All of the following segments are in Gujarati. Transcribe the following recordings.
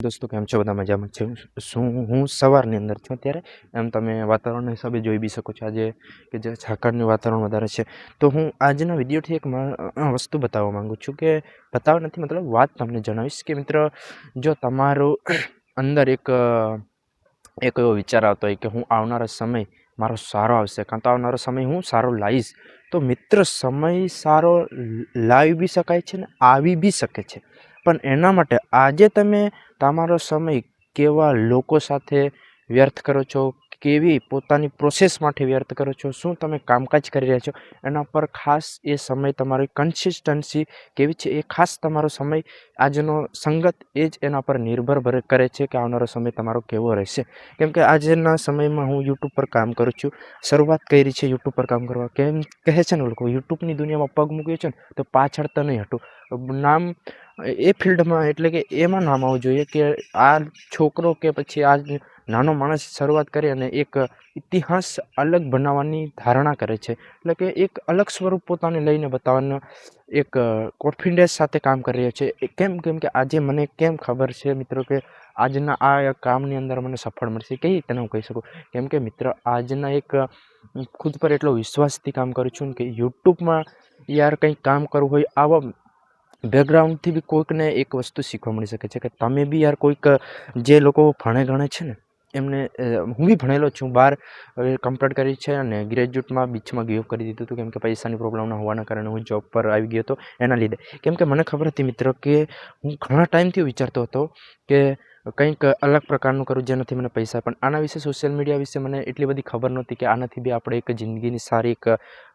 દોસ્તો કેમ છો? બધા મજામાં છે? હું સવારની અંદર છું અત્યારે. એમ તમે વાતાવરણના હિસાબે જોઈ બી શકો છો આજે કે જે ઝાકળનું વાતાવરણ વધારે છે. તો હું આજના વિડીયોથી એક વસ્તુ બતાવવા માગું છું કે બતાવવા નથી, મતલબ વાત તમને જણાવીશ કે મિત્ર, જો તમારું અંદર એક એવો વિચાર આવતો હોય કે હું આવનારો સમય મારો સારો આવશે, કાં તો આવનારો સમય હું સારો લાવીશ, તો મિત્ર સમય સારો લાવી બી શકાય છે ને આવી બી શકે છે. પણ એના માટે આજે તમે તમારો સમય કેવા લોકો સાથે વ્યર્થ કરો છો, કેવી પોતાની પ્રોસેસ માટે વ્યર્થ કરો છો, શું તમે કામકાજ કરી રહ્યા છો, એના પર ખાસ એ સમય તમારી કન્સિસ્ટન્સી કેવી છે એ ખાસ તમારો સમય આજનો સંગત એ જ એના પર નિર્ભર કરે છે કે આવનારો સમય તમારો કેવો રહેશે. કેમ કે આજના સમયમાં હું યુટ્યુબ પર કામ કરું છું, શરૂઆત કરી છે યુટ્યુબ પર કામ કરવા. કેમ કહે છે ને લોકો, યુટ્યુબની દુનિયામાં પગ મૂક્યો છે ને તો પાછળ તો નહીં હટું. નામ એ ફિલ્ડમાં એટલે કે એમાં નામ આવવું જોઈએ કે આ છોકરો કે પછી આ નાનો માણસ શરૂઆત કરી અને એક ઇતિહાસ અલગ બનાવવાની ધારણા કરે છે. એટલે કે એક અલગ સ્વરૂપ પોતાને લઈને બતાવવાનો એક કોન્ફિડન્સ સાથે કામ કરી રહ્યો છે. કેમ કે આજે મને કેમ ખબર છે મિત્રો કે આજના આ કામની અંદર મને સફળ મળશે, કઈ રીતે હું કહી શકું. કેમ કે મિત્ર આજના એક ખુદ પર એટલો વિશ્વાસથી કામ કરું છું કે યુટ્યુબમાં યાર કંઈક કામ કરવું હોય, આવા બેકગ્રાઉન્ડથી બી કોઈકને એક વસ્તુ શીખવા મળી શકે છે કે તમે બી યાર કોઈક જે લોકો ભણે ગણે છે ને એમને, હું બી ભણેલો છું, 12 કમ્પ્લીટ કરી છે અને ગ્રેજ્યુએટમાં બીચમાં ગિવ કરી દીધું હતું કેમ કે પૈસાની પ્રોબ્લેમ ના હોવાના કારણે હું જોબ પર આવી ગયો હતો એના લીધે. કેમ કે મને ખબર હતી મિત્રો કે હું ઘણા ટાઈમથી વિચારતો હતો કે કંઈક અલગ પ્રકારનું કરું જેનાથી મને પૈસા, પણ આના વિશે સોશિયલ મીડિયા વિશે મને એટલી બધી ખબર નહોતી કે આનાથી બી આપણે એક જિંદગીની સારી એક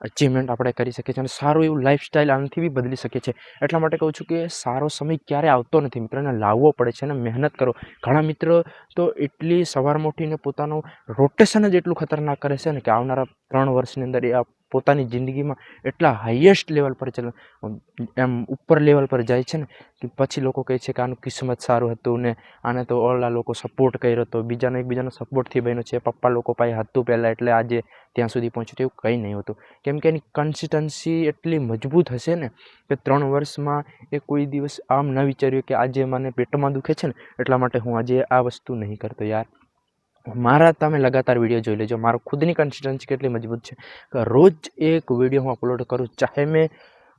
અચીવમેન્ટ આપણે કરી શકીએ છીએ અને સારું એવું લાઈફસ્ટાઈલ આનાથી બી બદલી શકીએ છીએ. એટલા માટે કહું છું કે સારો સમય ક્યારે આવતો નથી મિત્રો, એને લાવવો પડે છે અને મહેનત કરો. ઘણા મિત્રો તો એટલી સવારમાં ઉઠીને પોતાનું રોટેશન જ એટલું ખતરનાક કરે છે ને કે આવનારા 3 વર્ષની અંદર એ પોતાની જિંદગીમાં એટલા હાઈએસ્ટ લેવલ પર એમ ઉપર લેવલ પર જાય છે ને કે પછી લોકો કહે છે કે આનું કિસ્મત સારું હતું ને આને તો ઓલા લોકો સપોર્ટ કર્યો હતો, એકબીજાનો સપોર્ટથી બન્યો છે, પપ્પા લોકો પાસે હતું પહેલાં એટલે આજે ત્યાં સુધી પહોંચ્યું. એવું કંઈ નહીં હોતું. કેમ કે એની કન્સિસ્ટન્સી એટલી મજબૂત હશે ને કે 3 વર્ષમાં એ કોઈ દિવસ આમ ન વિચાર્યું કે આજે મને પેટમાં દુખે છે ને એટલા માટે હું આજે આ વસ્તુ નહીં કરતો. યાર મારા તમે લગાતાર વિડીયો જોઈ લેજો, મારો ખુદની કન્સિસ્ટન્સી કેટલી મજબૂત છે કે રોજ એક વિડીયો હું અપલોડ કરું, ચાહે મેં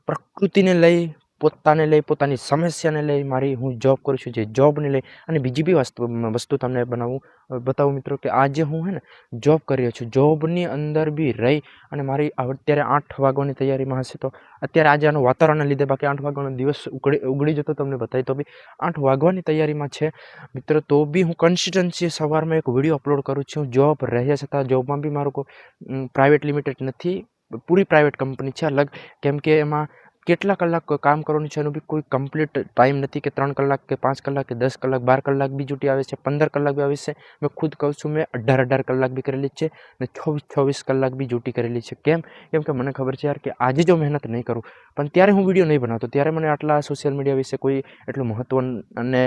પ્રકૃતિને લઈ, પોતાને લઈ, પોતાની સમસ્યાને લઈ, હું જોબ કરું છું જે જોબને લઈ અને બીજી બી વસ્તુ તમને બતાવું મિત્રો કે આજે હું જોબ કરી રહ્યો છું. જોબની અંદર બી રહી અને મારી અત્યારે 8 વાગ્યાની તૈયારીમાં હશે, તો અત્યારે આજે આનું વાતાવરણના લીધે બાકી 8 વાગ્યાનો દિવસ ઉગડી જતો તમને બતાવી, તો બી 8 વાગ્યાની તૈયારીમાં છે મિત્રો, તો બી હું કન્સિસ્ટન્સી સવારમાં એક વિડીયો અપલોડ કરું છું. જોબ રહ્યા છતાં જોબમાં બી મારું કોઈ પ્રાઇવેટ લિમિટેડ નથી, પૂરી પ્રાઇવેટ કંપની છે અલગ. કેમ કે એમાં કેટલા કલાક કામ કરવાનું છે એનું બી કોઈ કમ્પ્લીટ ટાઈમ નથી કે 3 કલાક કે 5 કલાક કે 10 કલાક, 12 કલાક બી ડ્યુટી આવે છે, 15 કલાક બી આવે છે. મેં ખુદ કહું છું, મેં 18 કલાક બી કરેલી છે અને 24 કલાક બી ડ્યુટી કરેલી છે. કેમ કે મને ખબર છે યાર કે આજે જો મહેનત નહીં કરું, પણ ત્યારે હું વિડીયો નહીં બનાવતો, ત્યારે મને આટલા સોશિયલ મીડિયા વિશે કોઈ એટલું મહત્ત્વ અને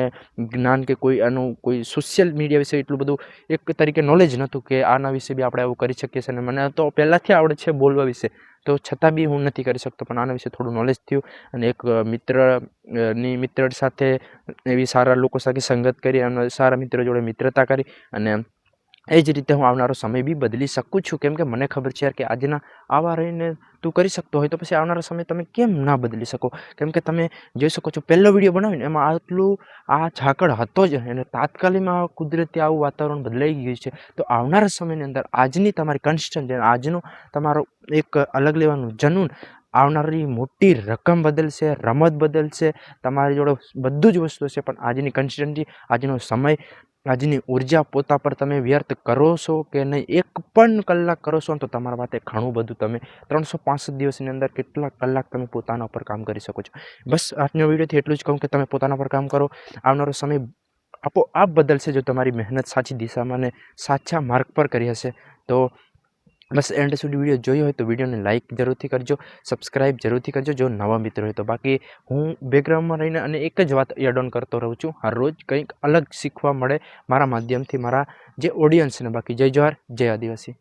જ્ઞાન કે કોઈ સોશિયલ મીડિયા વિશે એટલું બધું એક તરીકે નોલેજ નહોતું કે આના વિશે બી આપણે આવું કરી શકીએ છીએ. અને મને તો પહેલાંથી આવડે છે બોલવા વિશે, તો છતાં બી હું નથી કરી શકતો. પણ આના વિશે થોડું નોલેજ થયું અને એક મિત્ર સાથે એવી સારા લોકો સાથે સંગત કરી અને સારા મિત્રો જોડે મિત્રતા કરી અને એ જ રીતે હું આવનારો સમય બી બદલી શકું છું. કેમ કે મને ખબર છે યાર કે આજના આવા રહીને તું કરી શકતો હોય તો પછી આવનારો સમય તમે કેમ ના બદલી શકો. કેમ કે તમે જોઈ શકો છો, પહેલો વિડીયો બનાવીને એમાં આ ઝાકળ હતો જ અને તાત્કાલિકમાં કુદરતી આવું વાતાવરણ બદલાઈ ગયું છે. તો આવનારા સમયની અંદર આજની તમારી કન્સિસ્ટન્ટ, આજનો તમારો એક અલગ લેવાનું જનૂન આવનારી મોટી રકમ બદલશે, રમત બદલશે, તમારી જોડે બધું જ વસ્તુ છે. પણ આજની કન્સિસ્ટન્સી, આજનો સમય, આજની ઉર્જા પોતા પર તમે વ્યર્થ કરો છો કે નહીં, 1 પણ કલાક કરો છો તો તમારા માટે ઘણું બધું. તમે 365 દિવસની અંદર કેટલા કલાક તમે પોતાના પર કામ કરી શકો છો. બસ આજનો વિડીયોથી એટલું જ કહું કે તમે પોતાના પર કામ કરો. આવનારો સમય આપોઆપ બદલશે જો તમારી મહેનત સાચી દિશામાં અને સાચા માર્ગ પર કરી હશે. તો બસ એન્ડ સુધી વિડીયો જોયો હોય તો વિડીયોને લાઇક જરૂરથી કરજો, સબસ્ક્રાઈબ જરૂરથી કરજો જો નવા મિત્રો હોય તો. બાકી હું બેકગ્રાઉન્ડમાં રહીને અને એક જ વાત એડ ઓન કરતો રહું છું, હર રોજ કંઈક અલગ શીખવા મળે મારા માધ્યમથી મારા જે ઓડિયન્સને. બાકી જય જવાહર, જય આદિવાસી.